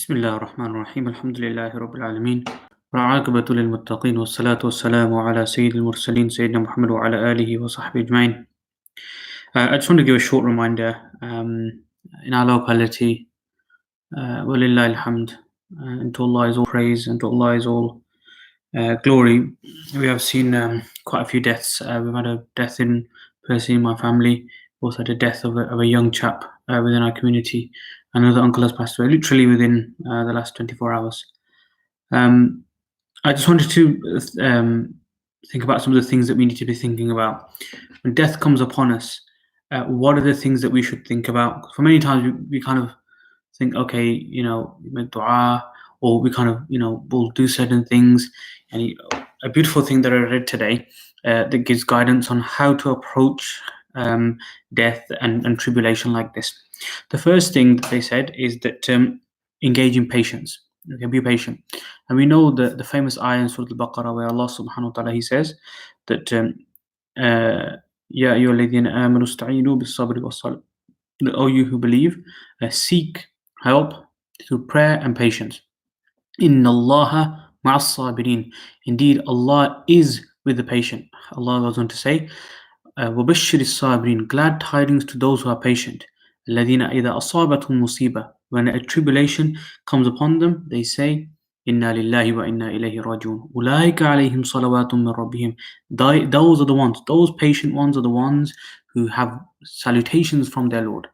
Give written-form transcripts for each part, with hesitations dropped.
بسم الله الرحمن الرحيم الحمد لله رب العالمين والعاقبة للمتقين والصلاة والسلام على سيد المرسلين سيدنا محمد وعلى آله وصحبه أجمعين. I just want to give a short reminder in our locality, Walillah alhamd, and to Allah is all praise and to Allah is all glory. We have seen quite a few deaths. We've had a death in person in my family, also had a death of a young chap within our community. Another uncle has passed away literally within the last 24 hours. Um, I just wanted to think about some of the things that we need to be thinking about. When death comes upon us, what are the things that we should think about? For many times we kind of think, okay, we make dua, or we kind of, will do certain things. And a beautiful thing that I read today that gives guidance on how to approach death and tribulation like this. The first thing that they said is that engage in patience. Okay, be patient. And we know the famous ayah in Surah Al-Baqarah where Allah subhanahu wa ta'ala, He says that Ya ayyuhalladhina amanu ista'inu bis-sabri was-salah. O you who believe, seek help through prayer and patience. Inna Allaha ma'as sabirin. Indeed, Allah is with the patient. Allah goes on to say, وَبَشِّرِ الصَّابِرِينَ. Glad tidings to those who are patient. الَّذِينَ إِذَا أَصَابَتْهُمْ مُصِيبَةٌ. When a tribulation comes upon them, they say, إِنَّا لِلَّهِ وَإِنَّا إِلَيْهِ رَاجِعُونَ. أُولَٰئِكَ عَلَيْهِمْ صَلَوَاتٌ مِّن رَّبِّهِمْ. Those are the ones, those patient ones are the ones who have salutations from their Lord.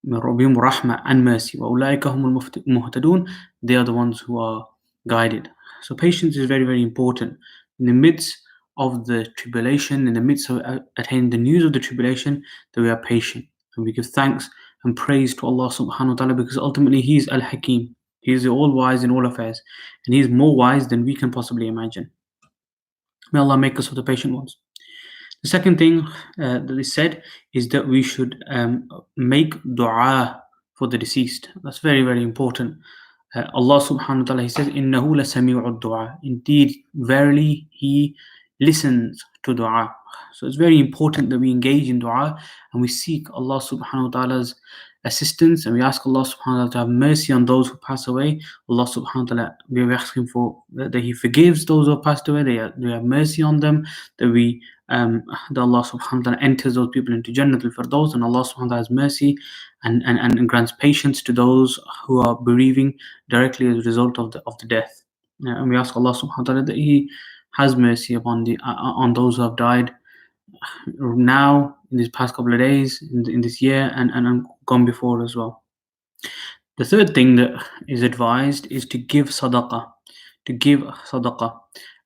مِّن رَّبِّهِمْ رَحْمَةٌ and mercy. وَأُولَٰئِكَ هُمُ الْمُهْتَدُونَ. They are the ones who are guided. So patience is very, very important. In the midst of the tribulation, in the midst of attaining the news of the tribulation, that we are patient and we give thanks and praise to Allah subhanahu wa ta'ala, because ultimately He is Al-Hakim. He is the all-wise in all affairs, and He is more wise than we can possibly imagine. May Allah make us of the patient ones. The second thing that is said is that we should make dua for the deceased. That's very, very important. Allah subhanahu wa ta'ala, He says, إِنَّهُ لَسَمِيعُ الدُّعَى. Indeed, verily, He listens to dua. So it's very important that we engage in dua and we seek Allah subhanahu wa ta'ala's assistance, and we ask Allah subhanahu wa ta'ala to have mercy on those who pass away. Allah subhanahu wa ta'ala, we are asking for that He forgives those who have passed away, that we have mercy on them, that that Allah subhanahu wa ta'ala enters those people into Jannat al-Firdaus, and Allah subhanahu wa ta'ala has mercy and grants patience to those who are bereaving directly as a result of the death. And we ask Allah subhanahu wa ta'ala that He has mercy upon on those who have died now, in these past couple of days, in this year, and gone before as well. The third thing that is advised is to give sadaqah. To give sadaqah.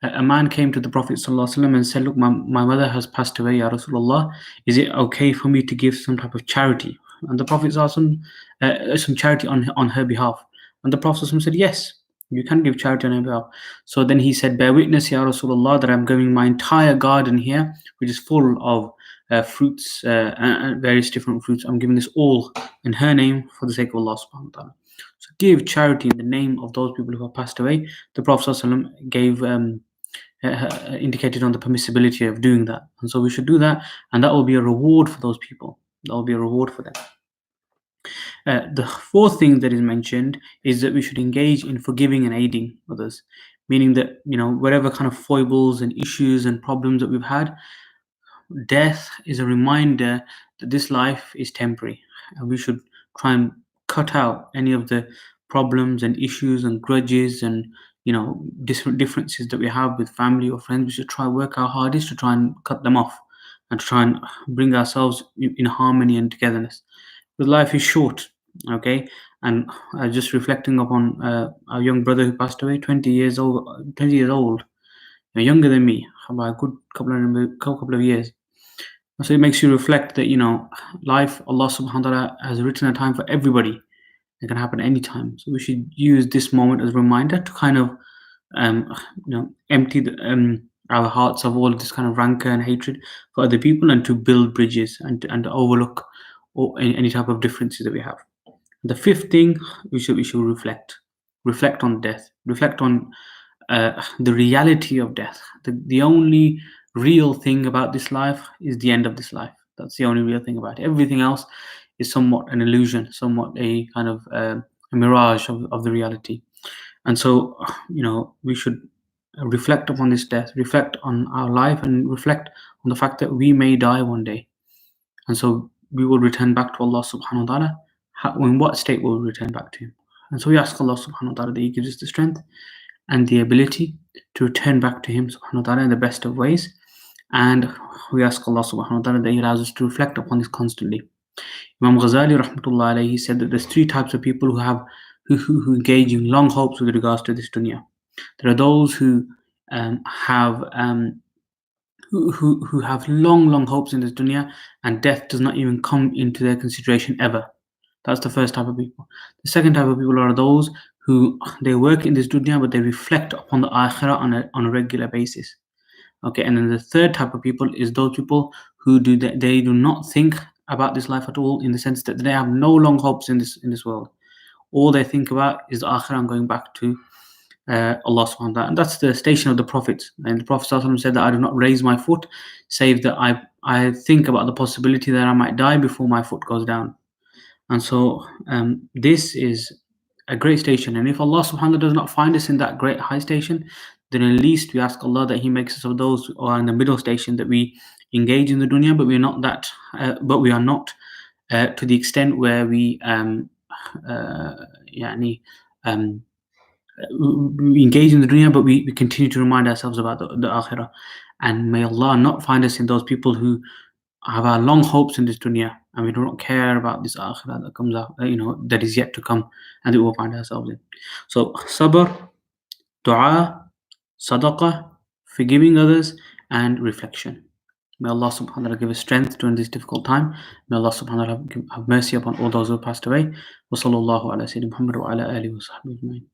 A man came to the Prophet ﷺ and said, look, my mother has passed away, Ya Rasulullah. Is it okay for me to give some type of charity? And the Prophet ﷺ, some charity on her behalf. And the Prophet ﷺ said, yes, you can give charity on her behalf. So then he said, bear witness, Ya Rasulullah, that I'm giving my entire garden here, which is full of fruits, and various different fruits. I'm giving this all in her name for the sake of Allah subhanahu wa ta'ala. So give charity in the name of those people who have passed away. The Prophet ﷺ gave indicated on the permissibility of doing that, and so we should do that, and that will be a reward for those people. That will be a reward for them. The fourth thing that is mentioned is that we should engage in forgiving and aiding others, meaning that whatever kind of foibles and issues and problems that we've had, death is a reminder that this life is temporary, and we should try and cut out any of the problems and issues and grudges and different differences that we have with family or friends. We should try and work our hardest to try and cut them off and to try and bring ourselves in harmony and togetherness. Because life is short, okay? And just reflecting upon our young brother who passed away, 20 years old, younger than me by a good couple of years. So it makes you reflect that life, Allah subhanahu wa ta'ala has written a time for everybody. It can happen anytime. So we should use this moment as a reminder to kind of empty our hearts of all of this kind of rancor and hatred for other people, and to build bridges and to overlook any type of differences that we have. The fifth thing, we should reflect on death, reflect on the reality of death. The only real thing about this life is the end of this life. That's the only real thing about it. Everything else is somewhat an illusion, somewhat a kind of a mirage of the reality. And so, we should reflect upon this death, reflect on our life, and reflect on the fact that we may die one day. And so we will return back to Allah subhanahu wa ta'ala. In what state will we return back to Him? And so we ask Allah subhanahu wa ta'ala that He gives us the strength and the ability to return back to Him subhanahu wa ta'ala in the best of ways. And we ask Allah subhanahu wa ta'ala that He allows us to reflect upon this constantly. Imam Ghazali rahmatullah alayhi said that there's three types of people who engage in long hopes with regards to this dunya. There are those who have long hopes in this dunya, and death does not even come into their consideration ever. That's the first type of people. The second type of people are those who they work in this dunya, but they reflect upon the akhirah on a regular basis. Okay, and then the third type of people is those people who they do not think about this life at all, in the sense that they have no long hopes in this world. All they think about is the akhirah and going back to Allah subhanahu wa ta'ala. And that's the station of the prophets. And the Prophet ﷺ said that I do not raise my foot save that I think about the possibility that I might die before my foot goes down. And so this is a great station. And if Allah subhanahu wa ta'ala does not find us in that great high station, then at least we ask Allah that He makes us of those who are in the middle station, that we engage in the dunya, but we are not that, to the extent where we we engage in the dunya, but we continue to remind ourselves about the akhirah. And may Allah not find us in those people who have our long hopes in this dunya and we don't care about this akhirah that comes out, that is yet to come, and that we will find ourselves in. So sabr, dua, sadaqah, forgiving others, and reflection. May Allah subhanahu wa ta'ala give us strength during this difficult time. May Allah subhanahu wa ta'ala have mercy upon all those who have passed away. Wa sallallahu ala sayyidina Muhammad wa ala alihi wa sahbihi ajma'in.